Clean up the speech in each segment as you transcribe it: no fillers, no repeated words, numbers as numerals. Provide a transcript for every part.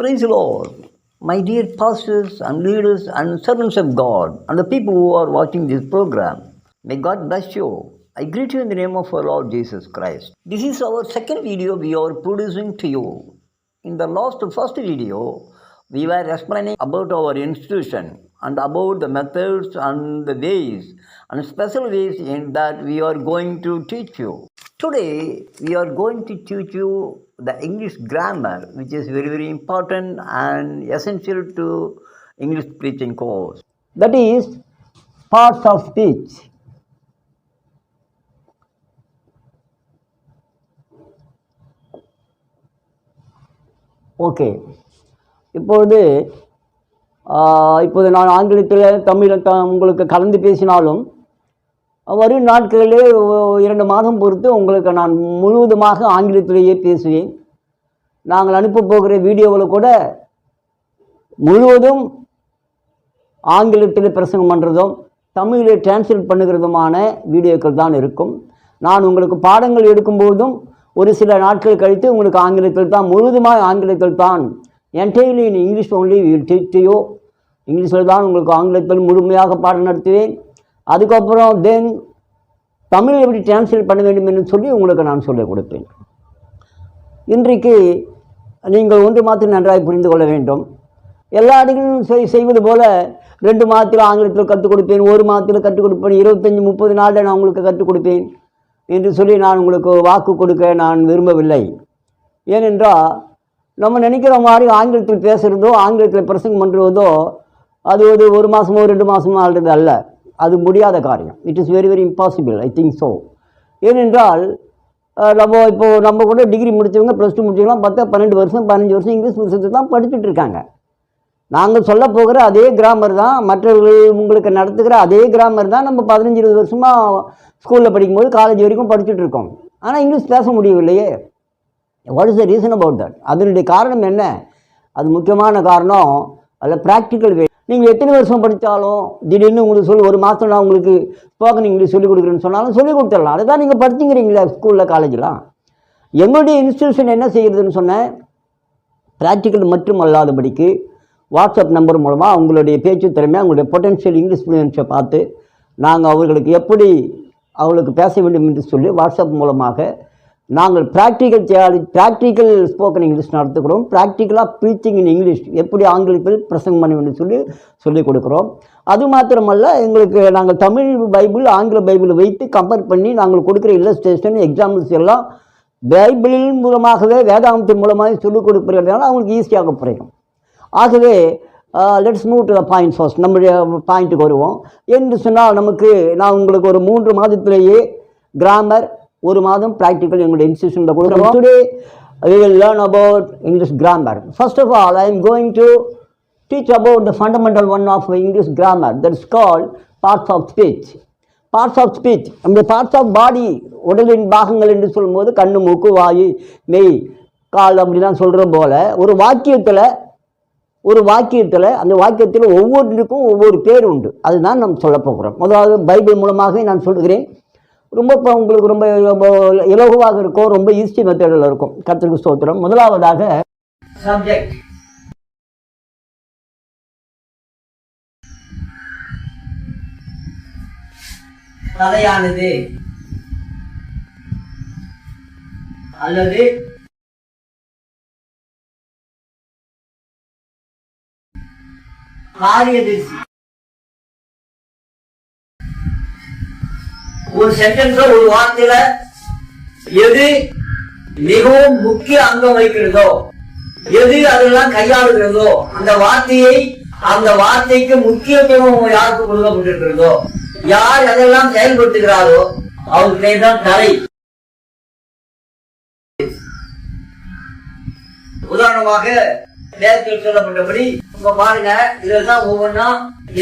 Praise the Lord. My dear pastors and leaders and servants of God and the people who are watching this program, may God bless you. I greet you in the name of our Lord Jesus Christ. This is our second video we are producing to you. In the first video, we were explaining about our institution and about the methods and the ways and special ways in that we are going to teach you. Today, we are going to teach you the English grammar, which is very, very important and essential to English preaching course. That is parts of speech. Okay, இப்போது நான் ஆங்கிலத்தில் தமிழில் உங்களுக்கு கலந்து பேசினாலும் வரும் நாட்களிலே 2 மாதம் பொறுத்து உங்களுக்கு நான் முழுவதுமாக ஆங்கிலத்திலேயே பேசுவேன். நாங்கள் அனுப்ப போகிற வீடியோவில் கூட முழுவதும் ஆங்கிலத்தில் பிரசங்கம் பண்ணுறதும் தமிழில் டிரான்ஸ்லேட் பண்ணுகிறதுமான வீடியோக்கள் தான் இருக்கும். நான் உங்களுக்கு பாடங்கள் எடுக்கும்போதும் ஒரு சில நாட்கள் கழித்து உங்களுக்கு ஆங்கிலத்தில் தான் முழுவதுமாக ஆங்கிலத்தில் தான் entirely in English only will teach you. இங்கிலீஷில் தான் உங்களுக்கு ஆங்கிலத்தில் முழுமையாக பாடம் நடத்துவேன். அதுக்கப்புறம் தென் தமிழ் எப்படி டிரான்ஸ்லேட் பண்ண வேண்டும் என்று சொல்லி உங்களுக்கு நான் சொல்லிக் கொடுப்பேன். இன்றைக்கு நீங்கள் ஒன்று மாத்திரம் நன்றாக புரிந்து கொள்ள வேண்டும். எல்லா இடங்களிலும் செய்வது போல் 2 மாதத்தில் ஆங்கிலத்தில் கற்றுக் கொடுப்பேன், 1 மாதத்தில் கற்றுக் கொடுப்பேன், 25-30 நாளில் நான் உங்களுக்கு கற்றுக் கொடுப்பேன் என்று சொல்லி நான் உங்களுக்கு வாக்கு கொடுக்க நான் விரும்பவில்லை. ஏனென்றால் நம்ம நினைக்கிற மாதிரி ஆங்கிலத்தில் பேசுகிறதோ ஆங்கிலத்தில் பிரசங்கம் பண்ணுறதோ அது ஒரு 1 மாதமோ 2 மாதமோ ஆகிறது அல்ல. அது முடியாத காரியம். It is very very impossible. I think so. ஏனென்றால் நம்ம கூட டிகிரி முடித்தவங்க +2 முடிச்சவங்களாம் 10-12 வருஷம் 15 வருஷம் இங்கிலீஷ் புத்தகத்தை தான் படிச்சுட்டு இருக்காங்க. நாங்கள் சொல்ல போகிற அதே கிராமர் தான், மற்றவர்கள் உங்களுக்கு நடத்துகிற அதே கிராமர் தான் நம்ம 15-20 வருஷமாக ஸ்கூலில் படிக்கும்போது காலேஜ் வரைக்கும் படிச்சுட்டு இருக்கோம். ஆனால் இங்கிலீஷ் பேச முடியவில்லையே. What is the reason about that? அதனுடைய காரணம் என்ன? அது முக்கியமான காரணம் அதில் ப்ராக்டிக்கல் வே. நீங்கள் எத்தனை வருஷம் படித்தாலும் திடீர்னு உங்களுக்கு 1 மாதம் நான் உங்களுக்கு ஸ்போக்கன் இங்கிலீஷ் சொல்லிக் கொடுக்குறேன்னு சொன்னாலும் சொல்லிக் கொடுத்துடலாம். அதை தான் நீங்கள் படிச்சுங்கிறீங்களா ஸ்கூலில் காலேஜெலாம். எங்களுடைய இன்ஸ்டியூஷன் என்ன செய்கிறதுன்னு சொன்னேன், ப்ராக்டிக்கல் மட்டும் அல்லாதபடிக்கு வாட்ஸ்அப் நம்பர் மூலமாக அவங்களுடைய பேச்சு திறமை, அவங்களுடைய பொட்டன்ஷியல் இங்கிலீஷ் ஃப்ளூயன்ஸை பார்த்து நாங்கள் அவர்களுக்கு எப்படி அவங்களுக்கு பேச வேண்டும் என்று சொல்லி வாட்ஸ்அப் மூலமாக நாங்கள் ப்ராக்டிக்கல் ஸ்போக்கன் இங்கிலீஷ் நடத்துகிறோம். ப்ராக்டிக்கலாக ப்ரீச்சிங் இன் இங்கிலீஷ் எப்படி ஆங்கிலத்தில் பிரசங்கம் பண்ண வேண்டும் சொல்லி சொல்லிக் கொடுக்குறோம். அது மாத்திரமல்ல, எங்களுக்கு நாங்கள் தமிழ் பைபிள் ஆங்கில பைபிளை வைத்து கம்பேர் பண்ணி நாங்கள் கொடுக்குற இல்லஸ்ட்ரேஷன் எக்ஸாம்பிள்ஸ் எல்லாம் பைபிளின் மூலமாகவே வேதாந்தத்தின் மூலமாக சொல்லிக் கொடுப்பதுனால அவங்களுக்கு ஈஸியாக புரியும். ஆகவே let's move to the point first. நம்முடைய பாயிண்ட்டுக்கு வருவோம். என்று சொன்னால் நான் உங்களுக்கு ஒரு 3 மாதத்திலேயே கிராமர், 1 மாதம் ப்ராக்டிக்கல் எங்களுடைய இன்ஸ்டியூஷனில் கொடுக்குறோம். Today we will learn about English grammar. First of all, I am going to teach about the fundamental one of English grammar, that is called parts of speech. Parts of speech, அந்த parts of body, உடலின் பாகங்கள் என்று சொல்லும்போது கண்ணு, மூக்கு, வாய், மெய், கால் அப்படிலாம் சொல்கிற போல் ஒரு வாக்கியத்தில் அந்த வாக்கியத்தில் ஒவ்வொன்றுக்கும் ஒவ்வொரு பேர் உண்டு. அதுதான் நம்ம சொல்ல போகிறோம். முதலாவது பைபிள் மூலமாக நான் சொல்கிறேன். உங்களுக்கு ரொம்ப இலகுவாக இருக்கும், ரொம்ப ஈஸி மெத்தடில் இருக்கும். கர்த்தருக்கு ஸ்தோத்திரம். முதலாவதாக சப்ஜெக்ட். தலையானது அல்லது காரியதரிசி. ஒரு சென்டென்ஸ் ஒரு வார்த்தையில எது மிகவும் முக்கிய அங்கம் வைக்கிறதோ, எது அதெல்லாம் கையாளுகிறதோ, அந்த வார்த்தைக்கு முக்கியத்துவம் யாருக்கு கொடுக்கப்பட்டிருக்கிறதோ, யார் அதெல்லாம் செயல்படுத்துகிறாரோ அவருக்கு பேர் தான் தலை. உதாரணமாக வேதத்தில் சொல்லப்பட்டபடி பாருங்க, இதெல்லாம் ஒவ்வொன்னா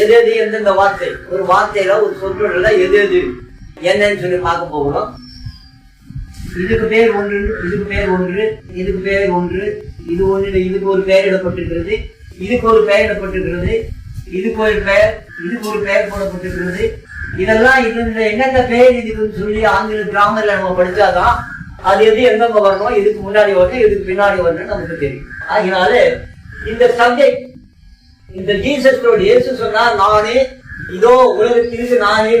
எது எந்தெந்த வார்த்தை, ஒரு வார்த்தையில ஒரு சொற்றொடர்ல எது என்னன்னு சொல்லி பார்க்க போகிறோம். இதுக்கு பேர் ஒன்று, இதுக்கு பேர் ஒன்று, இதுக்கு பேர் ஒன்று, இது ஒன்று, இதுக்கு ஒரு பெயர் இடப்பட்டிருக்கிறது, இதுக்கு ஒரு பெயர் இடப்பட்டிருக்கிறது, இதுக்கு ஒரு பெயர், இதுக்கு ஒரு பெயர் போடப்பட்டிருக்கிறது. இதெல்லாம் என்னென்ன பெயர் இதுக்குன்னு சொல்லி ஆங்கில கிராமர்ல நம்ம படிச்சாதான் அது எது எங்க வரணும், இதுக்கு முன்னாடி வரணும், இதுக்கு பின்னாடி வரணும் நமக்கு தெரியும். அதனால இந்த சப்ஜெக்ட், இந்த ஜீசஸ் இயேசு சொன்னார், நானே இதோ உலகத்திற்கு நானே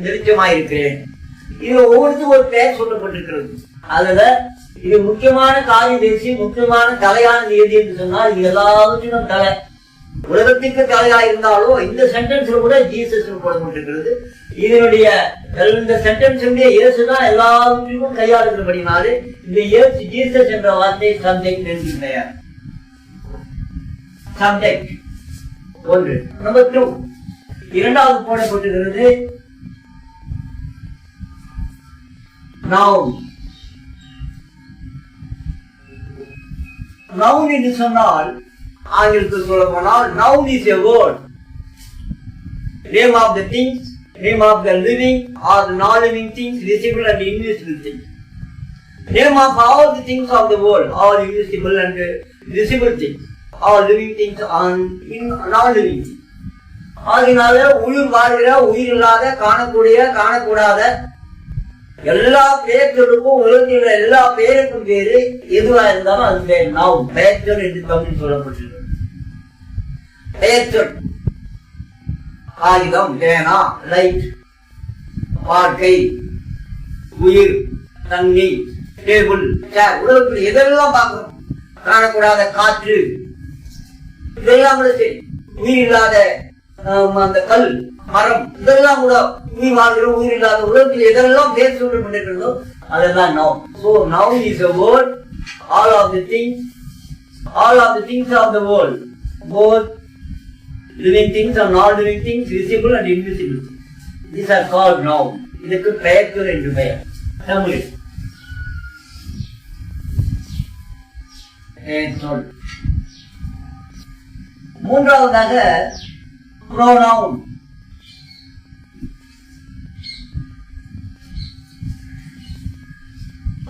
வெளிச்சமாயிருக்கிறேன். இது ஒவ்வொருத்தும் ஒரு பெயர் சொல்லப்பட்டிருக்கிறது. அதுல இது முக்கியமான காரியம் பேசி முக்கியமான தலையானது எது என்று சொன்னால் இது எல்லாவற்றிலும் தலை. உலகத்திற்கு தலையா இருந்தாலும் இந்த சென்டென்ஸ்ல கூட ஜீசஸ் போடப்பட்டிருக்கிறது. இதனுடைய இந்த சென்டென்ஸுடைய இயேசுதான் எல்லாவற்றிலும் கையாளுகிறபடினாலே இந்த இயேசு ஜீசஸ் என்ற வார்த்தை சப்ஜெக்ட் என்று பெயர். சப்ஜெக்ட் ஒன்று. நம்பர் 2, இரண்டாவது போடப்பட்டிருக்கிறது நவுன். நவுன் என்று சொன்னால் ஆங்கிலத்தில் சொல்ல போனால் noun is a word, name of the things, name of the living or the non-living things, visible and invisible things. Name of all the things of the world, all invisible and visible things, all living things and non-living things. ஆகினால உயிர் வாழ்கிற உயிர் இல்லாத காணக்கூடிய காணக்கூடாத எல்லா பெயர்களுக்கும் உலகில் எல்லா பெயருக்கும் பேரு எதுவா இருந்தாலும் அது பேர் நவுன். பெயர்ச்சொல் என்று தமிழ் சொல்லப்பட்டிருக்கிறது. பெயர்ச்சொல் காகிதம், பேனா, லைட், வாழ்க்கை, உயிர், தண்ணி, டேபிள், சேர், உலகத்தில் எதெல்லாம் பார்க்கிறோம், காணக்கூடாத காற்று, இதெல்லாம் கூட சரி. உயிர் இல்லாத அந்த கல், மரம், இதெல்லாம் கூட உயிர் வாழ்கிற உயிர் இல்லாத உலகத்தில் எதெல்லாம் பேர் சொல்லப்பட்டிருக்கிறதோ அதெல்லாம் noun. So noun is a word, all of the things of the world, both living things and non-living things, visible and invisible. These are called noun. இதற்கு பெயர்ச்சொல் என்று பெயர் தமிழில். பெயர்ச்சொல். மூன்றாவதாக pronoun.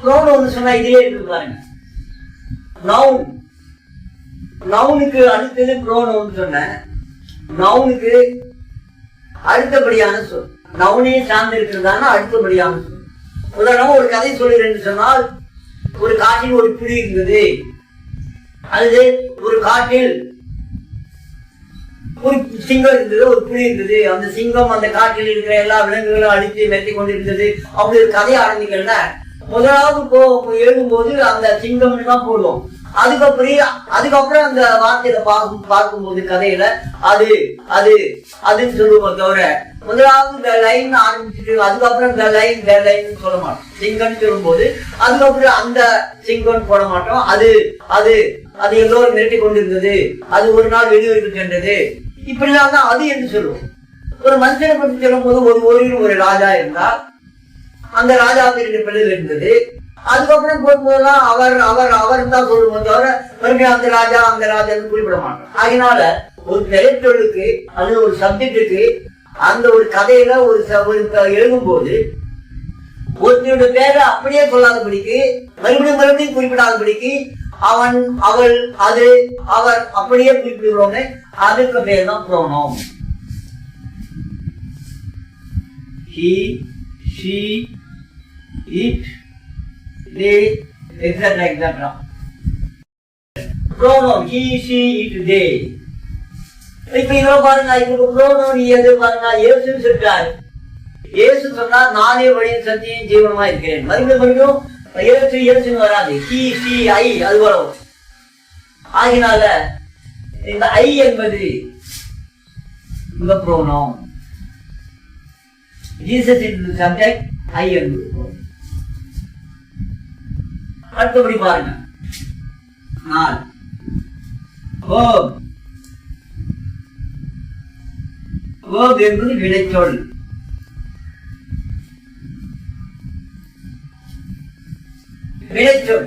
pronoun சொன்னா இதே இருக்கு பாருங்க. noun, நவுனுக்கு அடுத்தது pronoun சொன்னேன். நவுனுக்கு அடுத்தபடியான சொல், நவுனே சார்ந்து இருக்கிறதான அடுத்தபடியான சொல். உதாரணம் ஒரு கதை சொல்லுறேன் என்று சொன்னால், ஒரு காட்டில் ஒரு புலி இருந்தது. அல்லது ஒரு காட்டில் ஒரு சிங்கம் இருந்தது, ஒரு புலி இருந்தது. அந்த சிங்கம் அந்த காட்டில் இருக்கிற எல்லா விலங்குகளும் அடித்து மெத்தி கொண்டிருந்தது. அப்படி ஒரு கதையை ஆரம்பிக்கல. முதலாவது எழுதும்போது அந்த சிங்கம் தான் போடுவோம். அதுக்கப்புறம் அந்த வார்த்தையில பார்க்கும்போது கதையில அது அது அதுன்னு சொல்லுவோம். தவிர முதலாவது லைன் ஆரம்பிச்சுட்டு அதுக்கப்புறம் லைன் சொல்ல மாட்டோம். சிங்கம் சொல்லும் போது அதுக்கப்புறம் அந்த சிங்கம் போட மாட்டோம். அது அது அது எல்லோரும் மிரட்டி கொண்டிருந்தது, அது ஒரு நாள் வெளியூருக்கு சென்றது, இப்படிலாம் தான் அது என்று சொல்லுவோம். ஒரு மனுஷனை பற்றி சொல்லும் போது ஒரு ஊரில் ஒரு ராஜா இருந்தார். அந்த ராஜாவுக்கு 2 பிள்ளைகள் இருந்தது. அதுக்கப்புறம் போகும்போதெல்லாம் அவர் அவர் அவர் தான் சொல்லுவோம். தவிர மறுபடியும் அந்த ராஜா குறிப்பிட மாட்டோம். அதனால ஒரு பெயர்ச்சொல்லுக்கு அல்லது ஒரு சப்ஜெக்டுக்கு அந்த ஒரு கதையில ஒரு எழுதும் போது ஒருத்தருடைய பேரை அப்படியே சொல்லாதபடிக்கு, மறுபடியும் குறிப்பிடாதபடிக்கு, அவன் அவள் அது அவர் அப்படியே குறிப்பிடுறோம். அதுக்கு பேர் தான் pronoun. He, she, it, they, etc. pronoun he, she, it, they. இப்ப இதெல்லாம் பாருங்க, இப்ப pronoun எது பாருங்க. இயேசு சொல்றாரு, இயேசு சொன்னார், நானே வழியும் சத்தியம் ஜீவனமா இருக்கிறேன். மறுபடியும் இயேசுன்னு வராது. he, she, I அது வரும். ஆகினால இந்த ஐ என்பது இந்த pronoun. ஜீசஸ் என்பது சப்ஜெக்ட், ஐ என்பது pronoun. அடுத்தபடி பாருங்க, நாள் என்பது வினைச்சொல்.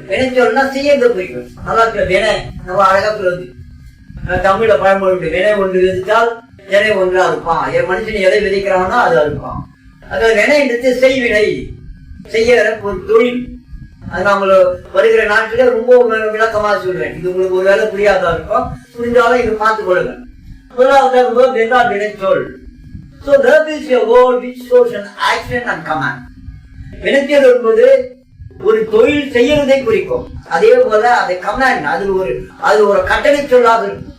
வினைச்சொல்னா செய்யறது குறிக்கும். நல்லா வினை நம்ம அழகா சொல்லுது. தமிழ பழமொழி வினை ஒன்று விதித்தால் எதை ஒன்றா இருப்பான். என் மனுஷன் எதை விதைக்கிறானோ அது இருப்பான். அதாவது வினை எடுத்து செய்வினை செய்ய ஒரு தொழில். அது நம்மள வருகிற நாட்டில ரொம்ப விளக்கமா சொல்றேன். இது உங்களுக்கு ஒரு வேலை புரியாதா இருக்கும். புரிஞ்சாலும் இது பார்த்துக் கொள்ளுங்க. முதலாவது வினைச்சொல். So verb is a word which shows an action and command. வினைச்சொல் என்பது ஒரு தொழில் செய்யறதை குறிக்கும். அதே போல அது கமாண்ட், அது ஒரு கட்டளை சொல்லாக இருக்கும்.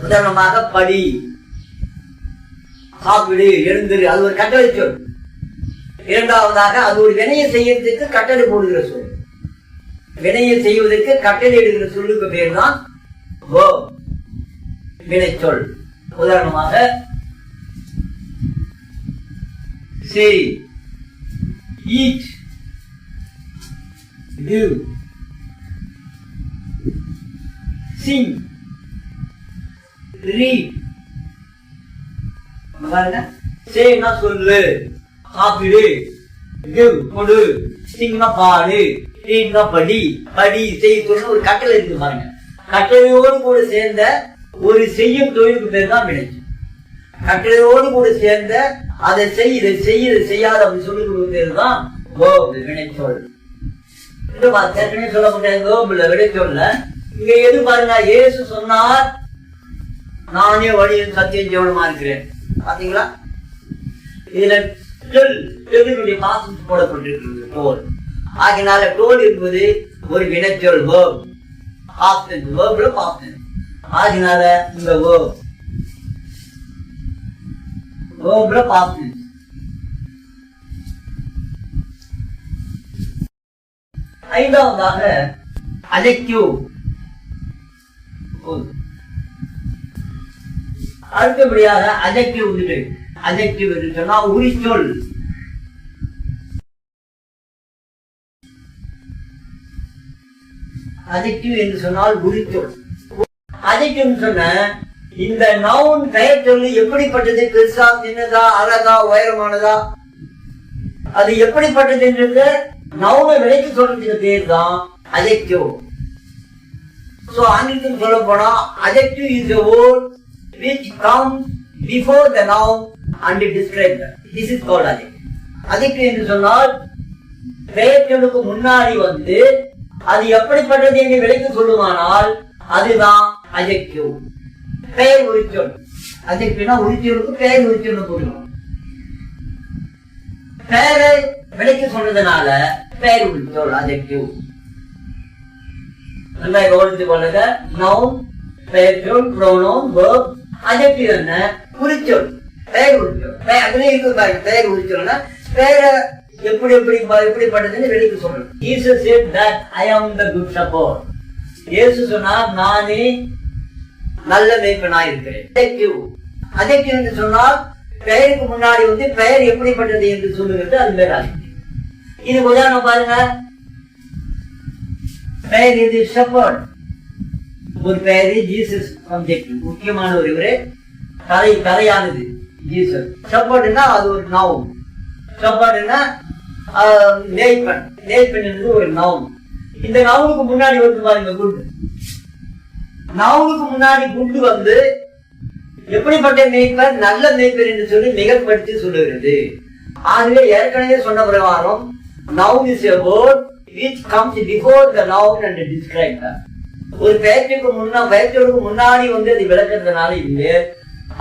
உதாரணமாக படி, சாப்பிடு, எழுந்திரு, அது ஒரு கட்டளை சொல். இரண்டாவதாக அது ஒரு வினையை செய்யறதுக்கு கட்டளை போடுகிற சொல். வினையை செய்வதற்கு கட்டளை இடுகிற சொல்லுக்கு பேர் தான் வினை சொல். உதாரணமாக say, eat, do, sing, read. say na சொல்லு, சாப்பிடு, give கொடு, sing na பாடு, read na படி, செய் சொல்லு ஒரு கட்டளை இருக்கு பாருங்க. கட்டளையோடு கூட சேர்ந்த ஒரு செய்யும் தொழிலுக்கு பேர் தான் வினை. கட்டளையோடு கூட சேர்ந்த அதை செய், இதை செய், இதை செய்யாத அப்படின்னு சொல்லி பேர் தான் வினைச்சொல். ஏற்கனவே சொல்லப்பட்ட வினைச்சொல்ல இங்க எது பாருங்க, இயேசு சொன்னார் நானே வழியும் சத்தியம் ஜீவனுமா இருக்கிறேன். பாத்தீங்களா, இதுல பாசம் போடப்பட்டிருக்கிறது டோல். ஆகினால டோல் என்பது ஒரு வினைச்சொல். ஆகினால இந்த ஐந்தாவதாக adjective. அடுத்தபடியாக adjective என்று சொன்னா உரிச்சொல். adjective என்று சொன்னால் உரிச்சொல். adjective சொன்ன இந்த நவுன் பெயர் சொல்லு எப்படிப்பட்டது, பெருசா, சின்னதா, அழகா, உயரமானதா, அது எப்படிப்பட்டது என்றது நவுனை விலைக்கு சொல்றதுக்கு பேர் தான் adjective. So ஆங்கிலத்தில் சொல்ல போனா adjective is a word which comes before the noun and describes them. This is called adjective. adjective என்று சொன்னால் பெயர் சொல்லுக்கு முன்னாடி வந்து அது எப்படிப்பட்டது என்று விலைக்கு சொல்லுமானால் அதுதான் adjective. பெயர் உரிச்சொல். adjectiveனா உரிச்சொலுக்கு பெயர் உரிச்சொல் போடுவோம். பெயரை விலைக்கு சொல்றதுனால பெயர் உரிச்சொல் adjective. நல்லா கவனித்து கொள்ளுங்க. noun, பெயர் சொல், pronoun, verb. adjective என்ன, உரிச்சொல், பெயர் உரிச்சொல். அதுல இருக்கு பாருங்க, பெயர் உரிச்சொல்னா பெயரை எப்படிப்பட்டதுன்னு வெளிக்கு சொல்றது. Jesus said that I am the good shepherd. இயேசு சொன்னார் நானே நல்ல மேய்ப்பனாய் இருக்கிறேன். adjective என்று சொன்னால் பெயருக்கு முன்னாடி வந்து பெயர் எப்படிப்பட்டது என்று சொல்லுகிறது, அது பேர் adjective. இது உதாரணம் பாருங்க. பெயர் இது shepherd. ஒரு பெயர் ஜீசஸ் சப்ஜெக்ட், முக்கியமான ஒரு கதையானது ஜீசஸ். shepherdனா அது ஒரு noun. shepherdனா மேய்ப்பன் என்பது ஒரு நவுன். இந்த நவுனுக்கு முன்னாடி வந்து பாருங்க குட். நவுனுக்கு முன்னாடி குட் வந்து எப்படிப்பட்ட மேய்ப்பர், நல்ல மேய்ப்பர் என்று சொல்லி மிகப்படுத்தி சொல்லுகிறது. ஆகவே ஏற்கனவே சொன்ன பிரகாரம் noun is a word which comes before the noun and describes them. ஒரு பெயருக்கு முன்னாடி வந்து அது விளக்குறதுனால இது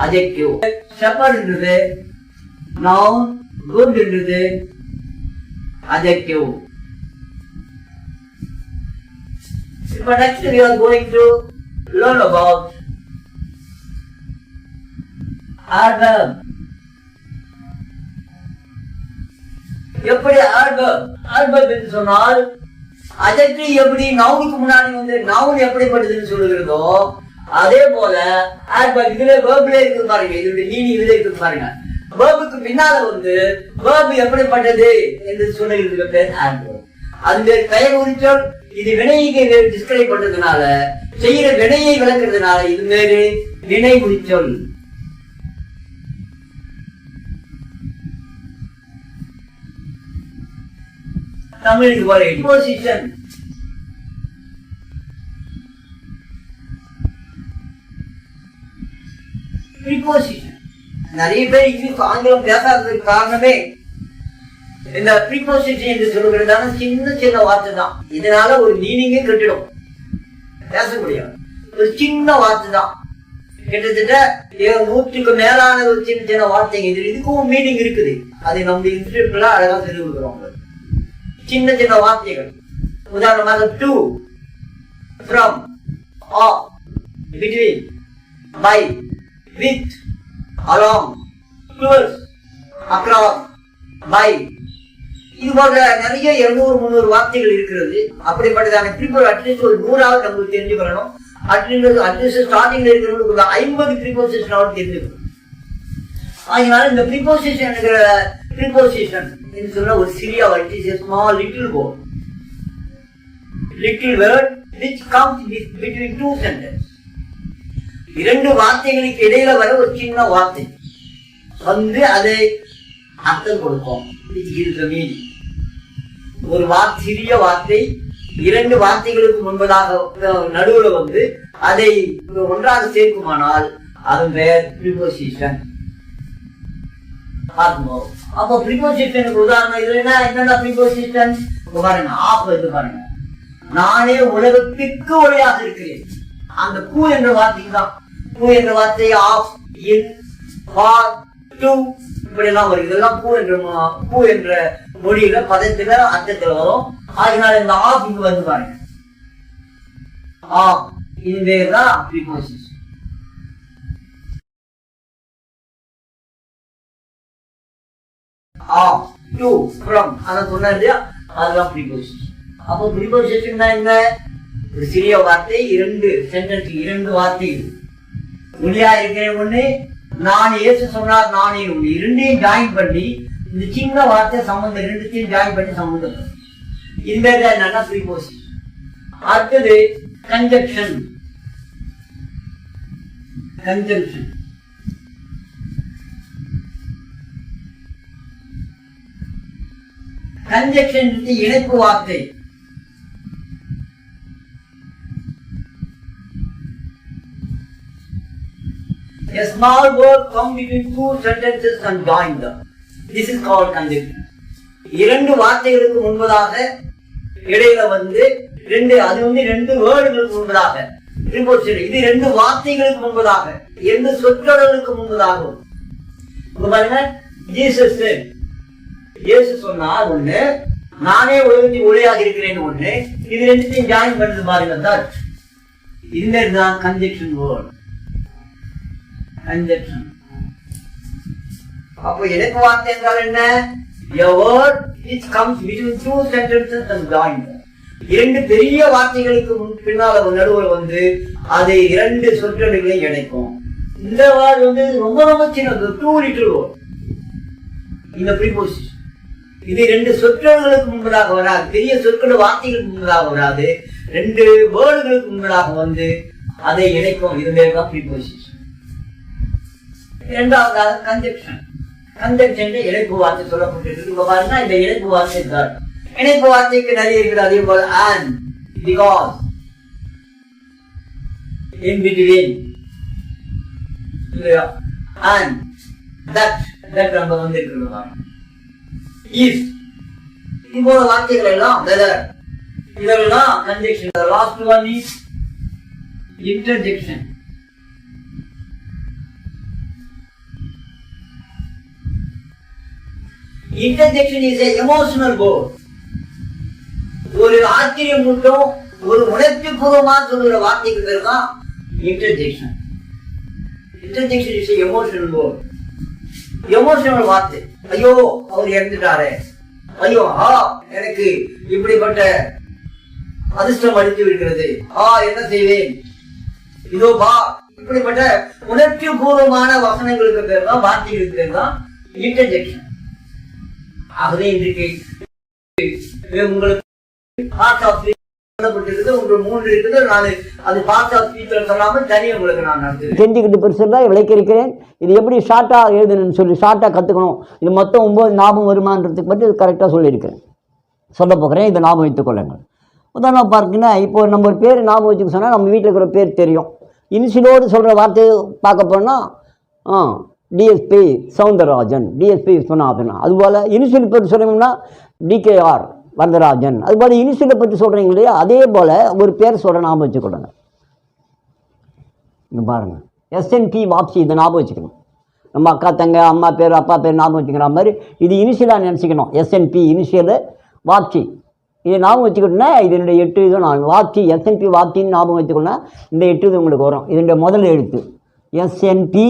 adjective. shepherd என்றது noun, good என்றது adjective. But next we are going to learn about adverb. எப்படி adverb என்று சொன்னால் adjective எப்படி நவுனுக்கு முன்னாடி வந்து நவுன் எப்படிப்பட்டதுன்னு சொல்லுகிறதோ அதே போல adverb இதுல verbல இருக்கு பாருங்க, இதோட மீனிங் இதுல இருக்கு பாருங்க. verb-க்கு பின்னால வந்து verb எப்படிப்பட்டது என்று சொல்லுகிறதுக்கு பேர் adverb. அது பெயர் உரிச்சொல். இது வினையை டிஸ்கிரைப் பண்றதுனால, செய்யற வினையை விளக்குறதுனால இது பேரு வினை உரிச்சொல். தமிழுக்கு வர ப்ரிபோசிஷன். ப்ரிபோசிஷன் நிறைய பேர் இங்கிலீஷ் ஆங்கிலம் பேசாததுக்கு காரணமே இந்த ப்ரிபோசிஷன் என்று சொல்லுகிறதான சின்ன வார்த்தை தான். இதனால ஒரு மீனிங்கே கெட்டிடும், பேச முடியாது. ஒரு சின்ன வார்த்தை தான், கிட்டத்தட்ட 100க்கு மேலான ஒரு சின்ன வார்த்தைங்க. இதுக்கும் மீனிங் இருக்குது. அது நம்ம இன்ஸ்டியூட்ல அழகா சொல்லி கொடுக்குறோம். சின்ன சின்ன வார்த்தைகள். உதாரணமாக to, from, of, between, by, with, along, towards, across, by, இது போன்ற நிறைய 200-300 வார்த்தைகள் இருக்கிறது. அப்படிப்பட்டதான ப்ரீபோஸ் அட்லீஸ்ட் ஒரு 100ஆவது நம்மளுக்கு தெரிஞ்சுக்கணும். அட்லீஸ்ட் ஸ்டார்டிங்ல இருக்கிறவங்களுக்கு 50 ப்ரீபோசிஷனாவது தெரிஞ்சுக்கணும். அதனால இந்த ப்ரீபோசிஷன் ப்ரீபோசிஷன் சொன்ன ஒரு சிறிய வார்த்தை, small little word, little word which comes between two sentences. 2 வார்த்தைகளுக்கு இடையில வர ஒரு சின்ன வார்த்தை வந்து அதை அர்த்தம் கொடுக்கும். ஒரு சிறிய வார்த்தை 2 வார்த்தைகளுக்கு முன்பதாக நடுவுல வந்து அதை ஒன்றாக சேர்க்குமானால் அது பெயர் ப்ரீபோசிஷன். அப்போ ப்ரீபோசிஷனுக்கு உதாரணம் இதுல என்னென்ன ப்ரீபோசிஷன் பாருங்க. ஆஃப் வந்து பாருங்க, நானே உலகத்திற்கு ஒளியாக இருக்கிறேன். அந்த பூ என்ற வார்த்தை தான். பூ என்ற வார்த்தை ஆஃப், இன், ஃபார், டு இப்படி எல்லாம் வரும். இதெல்லாம் பூ என்ற மொழியில பதத்துல அர்த்தத்துல வரும். அதனால இந்த ஆஃப் இங்க வந்து பாருங்க, ஆஃப் இது பேர் தான் ப்ரீபோசிஷன். ஆஃப், டு, ஃப்ரம் அதான் சொன்னேன் இல்லையா, அதுதான் ப்ரீபோசிஷன். அப்போ ப்ரீபோசிஷன் என்ன? ஒரு சிறிய வார்த்தை, 2 சென்டென்ஸ், 2 வார்த்தைகள். ஒளியா இருக்கிறேன் ஒண்ணு, நான் இயேசு சொன்னார் நானே ஒண்ணு, 2ஐயும் ஜாயின் பண்ணி இந்த சின்ன வார்த்தை சம்பந்தம் 2த்தையும் ஜாயின் பண்ணி சம்பந்தம். இந்த என்னன்னா ப்ரீபோசிஷன். அடுத்தது கன்ஜங்ஷன். கன்ஜங்ஷன் கன்ஜங்ஷன் இணைப்பு வார்த்தை. A small word come between 2 sentences and join them. This is called conjunction. 2 வார்த்தைகளுக்கு முன்பதாக இடையில வந்து 2 அது வந்து 2 வேர்டுகளுக்கு முன்பதாக ப்ரீபோசிஷன். இது 2 வார்த்தைகளுக்கு முன்பதாக 2 சொற்றொடர்களுக்கு முன்பதாக. பாருங்க, ஜீசஸ் இயேசு சொன்னார் ஒண்ணு, நானே உலகத்தில் ஒளியாக இருக்கிறேன் ஒண்ணு, இது 2த்தையும் ஜாயின் பண்ணது பாருங்க. தட் இதுதான் கன்ஜங்ஷன் வேர்ட். கன்ஜங்ஷன். அப்போ இணைப்பு வார்த்தை என்றால் என்ன? A word which comes between 2 sentences and join them. 2 பெரிய வார்த்தைகளுக்கு பின்னால நடுவுல வந்து அதை 2 சொற்றொடர்களை இணைக்கும். இந்த வார்டு வந்து ரொம்ப ரொம்ப சின்னது, 2 little word. இந்த ப்ரீபோசிஷன் இது 2 சொற்றொடர்களுக்கு முன்பதாக வராது, பெரிய சொற்கள் வார்த்தைகளுக்கு முன்பதாக வராது, 2 வேர்டுகளுக்கு முன்பதாக வந்து அதை இணைக்கும். இதுதான் ப்ரீபோசிஷன். இரண்டாவதாக கன்ஜங்ஷன். கன்ஜங்ஷன் இணைப்பு வார்த்தை சொல்லப்பட்டிருக்கு. இப்ப பாருங்க, இந்த இணைப்பு வார்த்தை தான். இணைப்பு வார்த்தைக்கு நிறைய இருக்குது. அதே போல and, because, in between, and, that நம்ம வந்து இருக்கிறோம். if இது போல வார்த்தைகள் எல்லாம் இதெல்லாம் conjunction. The last one is interjection. Interjection is a emotional word. ஒரு ஆச்சரியம் மட்டும் ஒரு உணர்ச்சி பூர்வமா சொல்லுற வார்த்தைக்கு பேர் தான் interjection. Interjection is emotional word. Emotional வார்த்தை. ஐயோ அவர் இறந்துட்டாரு, ஐயோ எனக்கு இப்படிப்பட்ட அதிர்ஷ்டம் அளித்து விடுகிறது, என்ன செய்வேன், இதோ இப்படிப்பட்ட உணர்ச்சி பூர்வமான வசனங்களுக்கு பேர் தான், வார்த்தைகளுக்கு பேர் தான் இன்டர்ஜெக்ஷன். ஆகவே இன்றைக்கு உங்களுக்கு தெரிஞ்சுக்கிட்டு பெருசா விளக்கியிருக்கிறேன். இது எப்படி ஷார்ட்டா எழுதணும்னு சொல்லி ஷார்ட்டா கத்துக்கணும். இது மொத்தம் 9 ஞாபகம் வருமானதுக்கு மட்டும் கரெக்டா சொல்லியிருக்கிறேன், சொல்ல போகிறேன். இதை ஞாபகம் வைத்துக் கொள்ளுங்கள். உதாரணம் பார்த்தீங்கன்னா, இப்போ நம்ம ஒரு பேர் ஞாபகம் வச்சுக்க சொன்னால் நம்ம வீட்டில் இருக்கிற பேர் தெரியும். இனிஷியலோடு சொல்கிற வார்த்தையை பார்க்க போனால் டிஎஸ்பி சவுந்தரராஜன், டிஎஸ்பி விஸ்வநாதன். அதுபோல் இனிஷியல் பற்றி சொல்லணும்னா டிகேஆர் வரதராஜன். அதுபோல் இனிஷியலை பற்றி சொல்கிறீங்க இல்லையா, அதே போல் ஒரு பேர் சொல்கிற ஞாபகம் வச்சுக்கொள்ளுங்க. இங்கே பாருங்கள், எஸ்என்பி வாப்சி, இதை ஞாபகம் வச்சுக்கணும். நம்ம அக்கா தங்க அம்மா பேர் அப்பா பேர் ஞாபகம் வச்சுக்கிற மாதிரி இது இனிஷியலாக நினச்சிக்கணும். SNP initial வாப்சி. இதை ஞாபகம் வச்சுக்கிட்டோன்னா இதனுடைய 8 இது நான் வாப்சி எஸ்என்பி வாப்சின்னு ஞாபகம் வச்சுக்கணுன்னா இந்த 8 இது உங்களுக்கு வரும். இதனுடைய முதல் எழுத்து எஸ்என்பி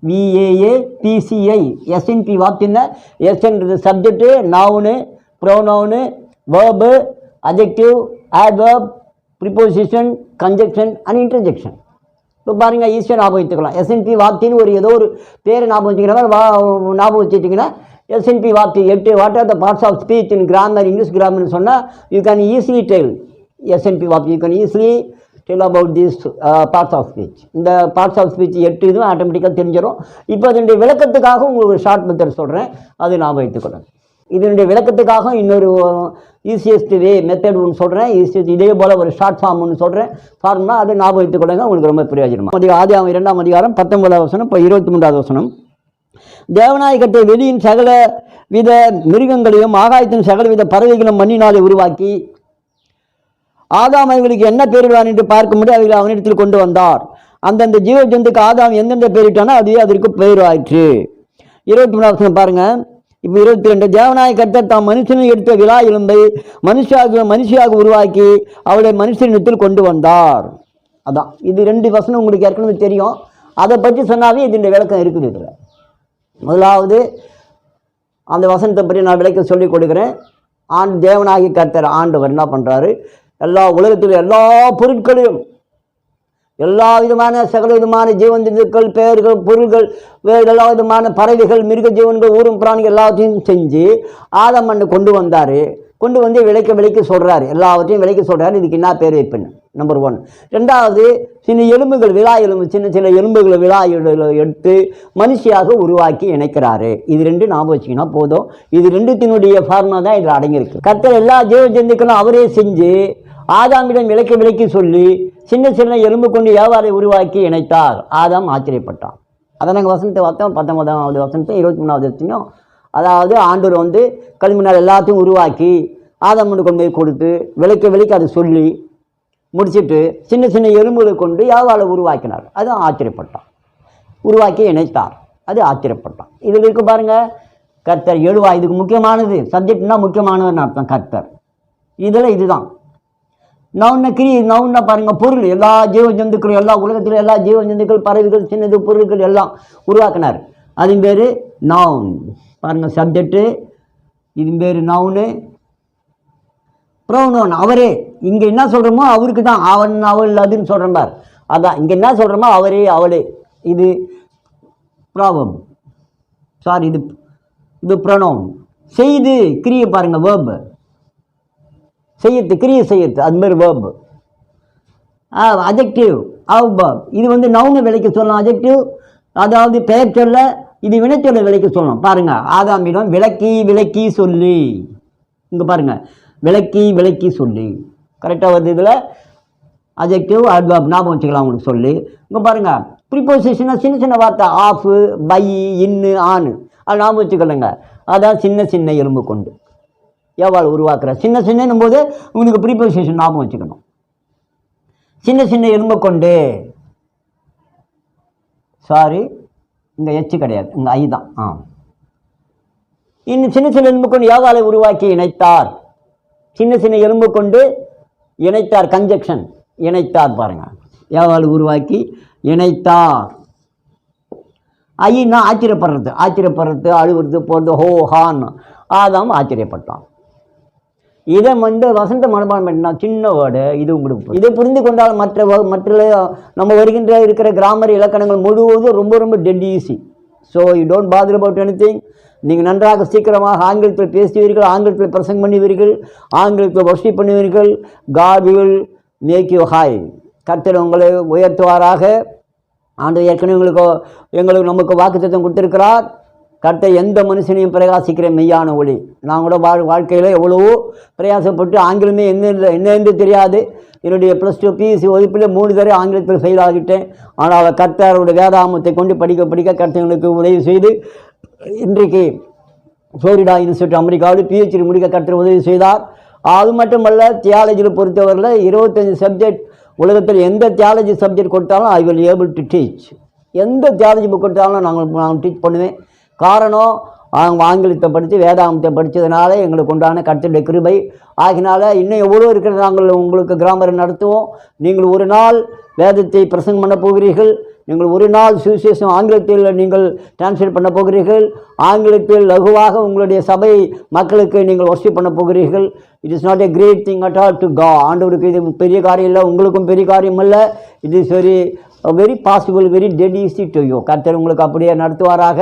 விஏஏ பிசிஐ. எஸ்என்பி வாப்சின்னா எஸ்ன்றது subject, noun, pronoun, verb, adjective, adverb, preposition, conjunction and interjection. இப்போ பாருங்கள், ஈஸியாக ஞாபகம் வச்சுக்கலாம். எஸ்என்பி வாப்சின்னு ஒரு ஏதோ ஒரு பேர் ஞாபகம் வச்சுக்கிற மாதிரி ஞாபகம் வச்சுட்டிங்கன்னா எஸ்என்பி வாப்சி 8 what are the parts of speech in grammar, English கிராமர்னு சொன்னால் you can easily tell SNP வாப்சி. You can easily tell about this parts of speech. இந்த பார்ட்ஸ் ஆஃப் ஸ்பீச் 8 இதுவும் ஆட்டோமேட்டிக்காக தெரிஞ்சிடும். இப்போ அதனுடைய விளக்கத்துக்காக உங்களுக்கு ஒரு ஷார்ட் மெத்தட் சொல்கிறேன், அது ஞாபகம் வைத்துக்கொள்ளுங்க. இதனுடைய விளக்கத்துக்காக இன்னொரு ஈஸியஸ்ட் வே மெத்தட் ஒன்று சொல்கிறேன். ஈஸியஸ்ட் இதே போல் ஒரு ஷார்ட் ஃபார்ம் ஒன்று சொல்கிறேன். ஃபார்ம்னா அதை ஞாபகம் வைத்துக்கொள்ளுங்க, உங்களுக்கு ரொம்ப பிரயோஜனமாக. ஆதியாகமம் 2ஆம் அதிகாரம் 19வது வசனம், இப்போ 23வது வசனம். தேவநாயகத்தை வெளியின் சகல வித மிருகங்களையும் ஆகாயத்தின் சகல வித பறவைகளும் மண்ணினாலே உருவாக்கி ஆதாம் அவைகளுக்கு என்ன பெயரிடுவான் என்று பார்க்கும்போது அவைகளை அவனிடத்தில் கொண்டு வந்தார். அந்தந்த ஜீவ ஜந்துக்கு ஆதாம் எந்தெந்த பெயரிட்டானோ அதுவே அதற்கு பெயர் ஆயிற்று. 23வது வசனம் பாருங்கள். இப்போ 22. தேவநாயக கர்த்தர் தாம் மனுஷனை எடுத்த விலா எலும்பை மனுஷியாக உருவாக்கி அவளை மனுஷனிடத்தில் கொண்டு வந்தார். அதான் இது 2 வசனம் உங்களுக்கு ஏற்கனவே தெரியும். அதை பற்றி சொன்னாவே இதனுடைய விளக்கம் இருக்குது. இதில் முதலாவது அந்த வசனத்தை பற்றி நான் விளக்க சொல்லிக் கொடுக்குறேன். தேவனாகி கர்த்தர் ஆண்டவர் என்ன பண்ணுறாரு, எல்லா உலகத்தில் எல்லா பொருட்களையும் எல்லா விதமான சகல விதமான ஜீவன்கள், பெயர்கள், பொருள்கள், எல்லா விதமான பறவைகள், மிருக ஜீவன்கள், ஊரும் பிராணிகள் எல்லாத்தையும் செஞ்சு ஆதாம் மண்ணை கொண்டு வந்தார். கொண்டு வந்து விலைக்கு சொல்கிறாரு, எல்லாவற்றையும் விலைக்கு சொல்கிறாரு. இதுக்கு என்ன பேர் வைப்பேன், நம்பர் 1. 2வது சின்ன எலும்புகள், விழா எலும்பு, சின்ன எலும்புகளை விழா எடுத்து மனுஷியாக உருவாக்கி இணைக்கிறாரு. இது 2 ஞாபகம் வச்சிங்கன்னா போதும். இது 2த்தினுடைய ஃபார்மா தான் இதில் அடங்கியிருக்கு. கர்த்தர் எல்லா ஜீவ ஜந்துக்களும் அவரே செஞ்சு ஆதாமிடம் விலைக்கு சொல்லி சின்ன எலும்பு கொண்டு வியாபாரை உருவாக்கி இணைத்தார். ஆதாம் ஆச்சரியப்பட்டான். அதை நாங்கள் வசனத்தை பார்த்தோம். 19வது வசனத்தை 23வது வசனம். அதாவது ஆண்டவர் வந்து களிமண்ணால் எல்லாத்தையும் உருவாக்கி ஆதாம் கொண்டு போய் கொடுத்து விலைக்கு அதை சொல்லி முடிச்சுட்டு சின்ன எலும்புகளை கொண்டு வியாபாரை உருவாக்கினார். அது ஆச்சரியப்பட்டான். உருவாக்கி இணைத்தார், அது ஆச்சரியப்பட்டான். இதில் இருக்கு பாருங்கள், கர்த்தர் எழுவா. இதுக்கு முக்கியமானது சப்ஜெக்ட்னா முக்கியமானதுன்னு அர்த்தம் கர்த்தர். இதில் இதுதான் நவுன்னா பாருங்கள், பொருள், எல்லா ஜீவ ஜந்துக்களும், எல்லா உலகத்தில் எல்லா ஜீவ ஜந்துக்கள், பறவைகள், சின்னது பொருட்கள் எல்லாம் உருவாக்கினார். அதன் பேர் நவுன். பாருங்கள், சப்ஜெக்டு, இது பேர் நவுனு. ப்ரௌனவுன் அவரே. இங்கே என்ன சொல்கிறோமோ அவருக்கு தான், அவன் அவள் அதுன்னு சொல்கிறேன் பார். அதான் இங்கே என்ன சொல்கிறோமோ அவரே அவளே. இது ப்ராபம், சாரி, இது ப்ரொனவுன். செய்து கிரியை பாருங்கள், வேர்பு, செய்யறது, கிரியை செய்யறது, அது மாதிரி வேர்பு. அஜெக்டிவ், அவ்பர்ப். இது வந்து நவுனை விலைக்கு சொல்லலாம். அஜெக்டிவ் அதாவது பெயர் சொல்ல, இது வினைச்சொல்ல விலைக்கு சொல்லணும். பாருங்கள், ஆதாமிடம் விளக்கி சொல்லி. இங்கே பாருங்கள், விளக்கி சொல்லி கரெக்டாக வருது. இதில் அஜெக்டிவ், அட்வர்ப் ஞாபகம் வச்சுக்கலாம் உங்களுக்கு சொல்லி. இங்கே பாருங்கள், ப்ரிப்போசிஷனாக சின்ன வார்த்தை ஆஃபு, பை, இன்னு, ஆணு, அது ஞாபகம் வச்சுக்கலங்க. அதான் சின்ன எலும்பு கொண்டு எவ்வாறு உருவாக்குற. சின்னும் போது உங்களுக்கு ப்ரிப்போசிஷன் ஞாபகம் வச்சுக்கணும். சின்ன எலும்பை கொண்டு, சாரி இங்கே எச்சு கிடையாது, இங்கே ஐ தான். இன்னும் சின்ன எலும்பு கொண்டு யாவாலை உருவாக்கி இணைத்தார். சின்ன எலும்பு கொண்டு இணைத்தார், கன்ஜெக்ஷன், இணைத்தார். பாருங்கள், யாவாலை உருவாக்கி இணைத்தார். ஐன்னா ஆச்சரியப்படுறது, அழுவுறது, போகிறது, ஹோ ஹான். ஆதாம் ஆச்சரியப்பட்டான். இதை வந்து வசந்த மனப்பாடம் பண்ணினா சின்ன வேர்டு. இது உங்களுக்கு இதை புரிந்து கொண்டால் மற்ற நம்ம இருக்கிற கிராமர் இலக்கணங்கள் முழுவதும் ரொம்ப dead easy. So you don't bother about anything. நீங்கள் நன்றாக சீக்கிரமாக ஆங்கிலத்தில் பேசுவீர்கள், ஆங்கிலத்தில் பிரசங்கம் பண்ணுவீர்கள், ஆங்கிலத்தில் வர்ஷிப் பண்ணுவீர்கள். God will make you high. கர்த்தர் உங்களை உயர்த்துவாராக. ஆண்டவர் ஏற்கனவே எங்களுக்கு நமக்கு வாக்குத்தத்தம் கொடுத்திருக்கிறார். கர்த்தர் எந்த மனுஷனையும் பிரகாசிக்கிற மெய்யான ஒளி. நான் கூட வாழ்க்கையில் எவ்வளவோ பிரயாசப்பட்டு ஆங்கிலமே என்னென்று தெரியாது. என்னுடைய +2 பிஎஸ்சி வகுப்பில் 3 தடவை ஆங்கிலத்தில் ஃபெயில் ஆகிட்டேன். ஆனால் கர்த்தருடைய வேதாமத்தை கொண்டு படிக்க கர்த்தர்களுக்கு உதவி செய்து இன்றைக்கு ஃப்ளோரிடா யூனிவர்சிட்டி அமெரிக்காவில் PhD முடிக்க கர்த்தர் உதவி செய்தார். அது மட்டுமல்ல, தியாலஜியில் பொறுத்தவரையில் 25 சப்ஜெக்ட் உலகத்தில் எந்த தியாலஜி சப்ஜெக்ட் கொடுத்தாலும் I will able to teach. எந்த தியாலஜி புக் கொடுத்தாலும் நாங்கள் டீச் பண்ணுவேன். காரணம், ஆங்கிலத்தை படித்து வேதாகமத்தை படித்ததுனால எங்களுக்கு உண்டான கர்த்தருடைய கிருபை ஆகினால இன்னும் எவ்வளோ இருக்கிறது. நாங்கள் உங்களுக்கு கிராமரை நடத்துவோம். நீங்கள் ஒரு நாள் வேதத்தை பிரசங்கம் பண்ண போகிறீர்கள். நீங்கள் ஒரு நாள் சுவிசேஷம் ஆங்கிலத்தில் நீங்கள் டிரான்ஸ்லேட் பண்ண போகிறீர்கள். ஆங்கிலத்தில் லகுவாக உங்களுடைய சபை மக்களுக்கு நீங்கள் வர்ஷிப் பண்ண போகிறீர்கள். It is not a great thing at all to கா. ஆண்டவருக்கு இது பெரிய காரியம் இல்லை, உங்களுக்கும் பெரிய காரியம் அல்ல. It is very possible, very dead easy to you. கர்த்தர் உங்களுக்கு அப்படியே நடத்துவாராக.